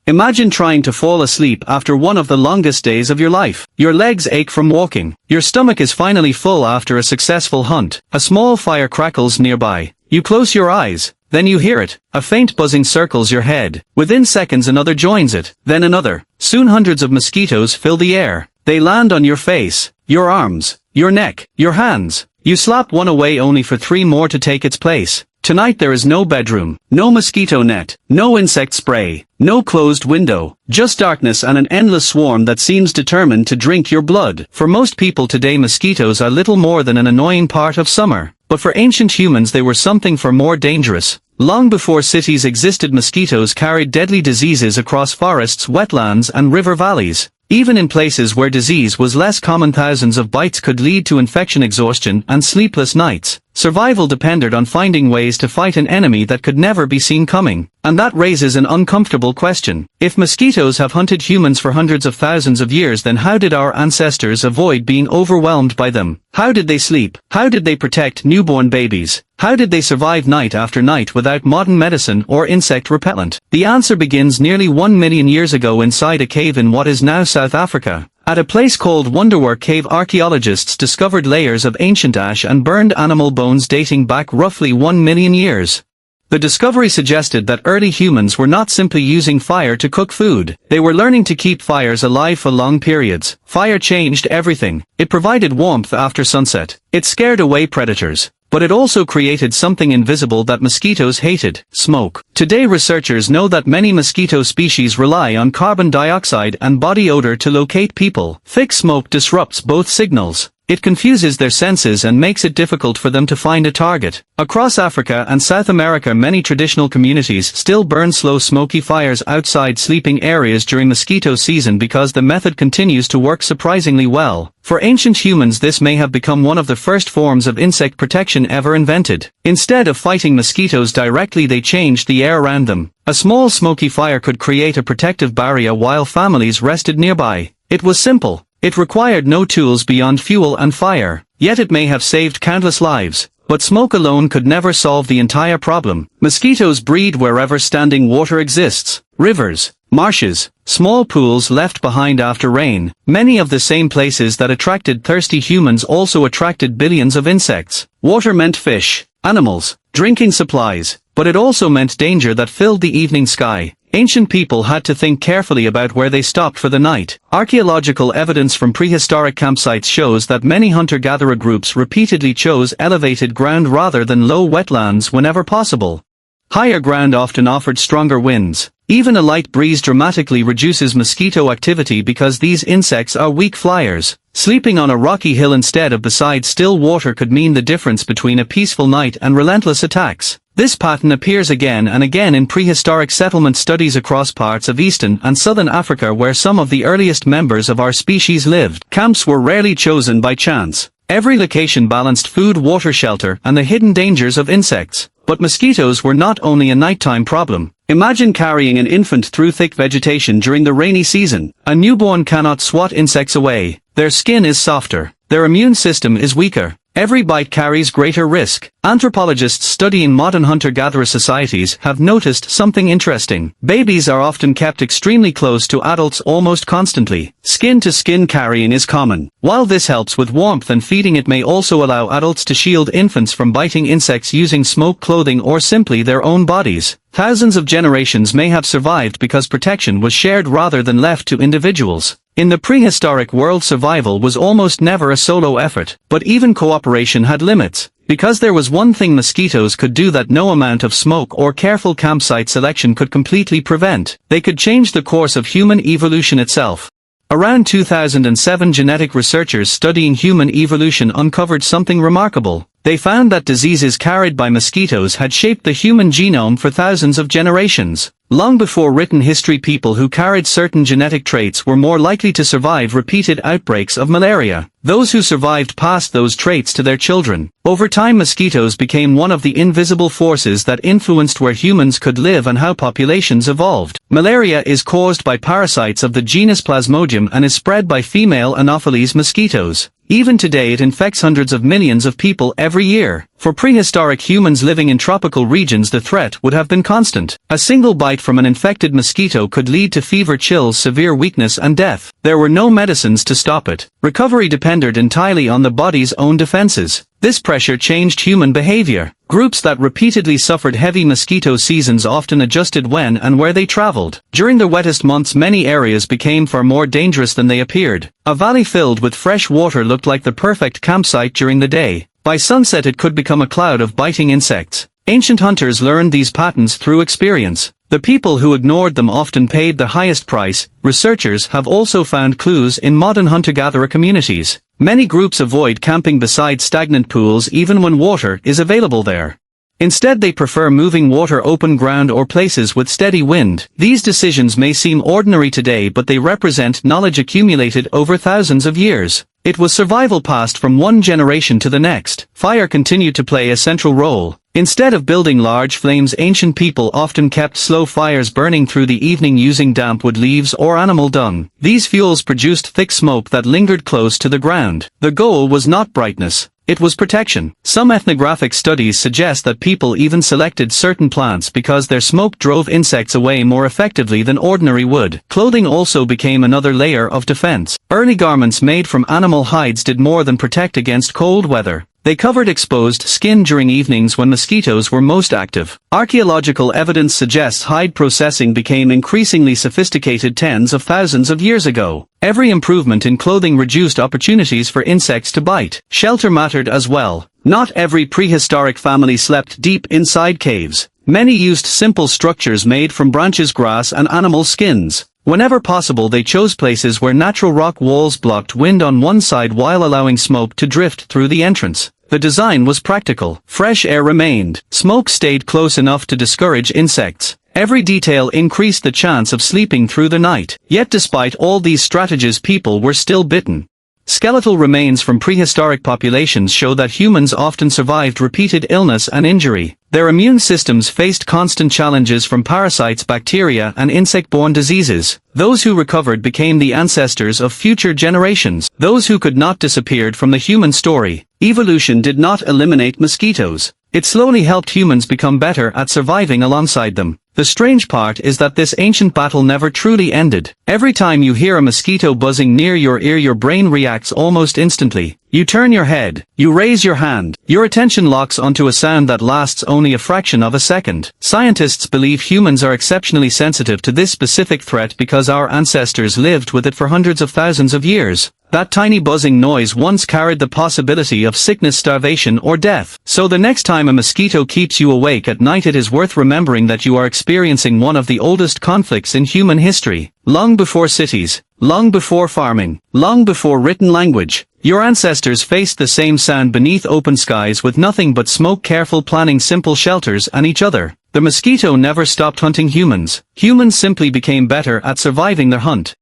Imagine trying to fall asleep after one of the longest days of your life. Your legs ache from walking. Your stomach is finally full after a successful hunt. A small fire crackles nearby. You close your eyes. Then you hear it. A faint buzzing circles your head. Within seconds another joins it. Then another. Soon hundreds of mosquitoes fill the air. They land on your face, your arms, your neck, your hands. You slap one away only for 3 more to take its place. Tonight there is no bedroom, no mosquito net, no insect spray, no closed window, just darkness and an endless swarm that seems determined to drink your blood. For most people today mosquitoes are little more than an annoying part of summer. But for ancient humans they were something far more dangerous. Long before cities existed mosquitoes carried deadly diseases across forests, wetlands and river valleys. Even in places where disease was less common thousands of bites could lead to infection, exhaustion and sleepless nights. Survival depended on finding ways to fight an enemy that could never be seen coming. And that raises an uncomfortable question. If mosquitoes have hunted humans for hundreds of thousands of years, then how did our ancestors avoid being overwhelmed by them? How did they sleep? How did they protect newborn babies? How did they survive night after night without modern medicine or insect repellent? The answer begins nearly 1 million years ago inside a cave in what is now South Africa. At a place called Wonderwerk Cave, archaeologists discovered layers of ancient ash and burned animal bones dating back roughly 1 million years. The discovery suggested that early humans were not simply using fire to cook food. They were learning to keep fires alive for long periods. Fire changed everything. It provided warmth after sunset. It scared away predators. But it also created something invisible that mosquitoes hated: smoke. Today researchers know that many mosquito species rely on carbon dioxide and body odor to locate people. Thick smoke disrupts both signals. It confuses their senses and makes it difficult for them to find a target. Across Africa and South America, many traditional communities still burn slow smoky fires outside sleeping areas during mosquito season because the method continues to work surprisingly well. For ancient humans this may have become one of the first forms of insect protection ever invented. Instead of fighting mosquitoes directly, they changed the air around them. A small smoky fire could create a protective barrier while families rested nearby. It was simple. It required no tools beyond fuel and fire. Yet it may have saved countless lives. But smoke alone could never solve the entire problem. Mosquitoes breed wherever standing water exists. Rivers, marshes, small pools left behind after rain. Many of the same places that attracted thirsty humans also attracted billions of insects. Water meant fish, animals, drinking supplies. But it also meant danger that filled the evening sky. Ancient people had to think carefully about where they stopped for the night. Archaeological evidence from prehistoric campsites shows that many hunter-gatherer groups repeatedly chose elevated ground rather than low wetlands whenever possible. Higher ground often offered stronger winds. Even a light breeze dramatically reduces mosquito activity because these insects are weak flyers. Sleeping on a rocky hill instead of beside still water could mean the difference between a peaceful night and relentless attacks. This pattern appears again and again in prehistoric settlement studies across parts of eastern and southern Africa where some of the earliest members of our species lived. Camps were rarely chosen by chance. Every location balanced food, water, shelter, and the hidden dangers of insects. But mosquitoes were not only a nighttime problem. Imagine carrying an infant through thick vegetation during the rainy season. A newborn cannot swat insects away. Their skin is softer. Their immune system is weaker. Every bite carries greater risk. Anthropologists studying modern hunter-gatherer societies have noticed something interesting. Babies are often kept extremely close to adults almost constantly. Skin-to-skin carrying is common. While this helps with warmth and feeding, it may also allow adults to shield infants from biting insects using smoke clothing or simply their own bodies. Thousands of generations may have survived because protection was shared rather than left to individuals. In the prehistoric world, survival was almost never a solo effort, but even cooperation had limits. Because there was one thing mosquitoes could do that no amount of smoke or careful campsite selection could completely prevent: they could change the course of human evolution itself. Around 2007, genetic researchers studying human evolution uncovered something remarkable. They found that diseases carried by mosquitoes had shaped the human genome for thousands of generations. Long before written history, people who carried certain genetic traits were more likely to survive repeated outbreaks of malaria. Those who survived passed those traits to their children. Over time, mosquitoes became one of the invisible forces that influenced where humans could live and how populations evolved. Malaria is caused by parasites of the genus Plasmodium and is spread by female Anopheles mosquitoes. Even today it infects hundreds of millions of people every year. For prehistoric humans living in tropical regions, the threat would have been constant. A single bite from an infected mosquito could lead to fever, chills, severe weakness and death. There were no medicines to stop it. Recovery depended entirely on the body's own defenses. This pressure changed human behavior. Groups that repeatedly suffered heavy mosquito seasons often adjusted when and where they traveled. During the wettest months, many areas became far more dangerous than they appeared. A valley filled with fresh water looked like the perfect campsite during the day. By sunset it could become a cloud of biting insects. Ancient hunters learned these patterns through experience. The people who ignored them often paid the highest price. Researchers have also found clues in modern hunter-gatherer communities. Many groups avoid camping beside stagnant pools even when water is available there. Instead, they prefer moving water, open ground, or places with steady wind. These decisions may seem ordinary today, but they represent knowledge accumulated over thousands of years. It was survival passed from one generation to the next. Fire continued to play a central role. Instead of building large flames, ancient people often kept slow fires burning through the evening using damp wood, leaves, or animal dung. These fuels produced thick smoke that lingered close to the ground. The goal was not brightness. It was protection. Some ethnographic studies suggest that people even selected certain plants because their smoke drove insects away more effectively than ordinary wood. Clothing also became another layer of defense. Early garments made from animal hides did more than protect against cold weather. They covered exposed skin during evenings when mosquitoes were most active. Archaeological evidence suggests hide processing became increasingly sophisticated tens of thousands of years ago. Every improvement in clothing reduced opportunities for insects to bite. Shelter mattered as well. Not every prehistoric family slept deep inside caves. Many used simple structures made from branches, grass, and animal skins. Whenever possible, they chose places where natural rock walls blocked wind on one side while allowing smoke to drift through the entrance. The design was practical. Fresh air remained. Smoke stayed close enough to discourage insects. Every detail increased the chance of sleeping through the night. Yet despite all these strategies, people were still bitten. Skeletal remains from prehistoric populations show that humans often survived repeated illness and injury. Their immune systems faced constant challenges from parasites, bacteria, and insect-borne diseases. Those who recovered became the ancestors of future generations. Those who could not disappeared from the human story. Evolution did not eliminate mosquitoes. It slowly helped humans become better at surviving alongside them. The strange part is that this ancient battle never truly ended. Every time you hear a mosquito buzzing near your ear, your brain reacts almost instantly. You turn your head. You raise your hand. Your attention locks onto a sound that lasts only a fraction of a second. Scientists believe humans are exceptionally sensitive to this specific threat because our ancestors lived with it for hundreds of thousands of years. That tiny buzzing noise once carried the possibility of sickness, starvation, or death. So the next time a mosquito keeps you awake at night, it is worth remembering that you are experiencing one of the oldest conflicts in human history. Long before cities, long before farming, long before written language, your ancestors faced the same sound beneath open skies with nothing but smoke, careful planning, simple shelters, and each other. The mosquito never stopped hunting humans. Humans simply became better at surviving their hunt.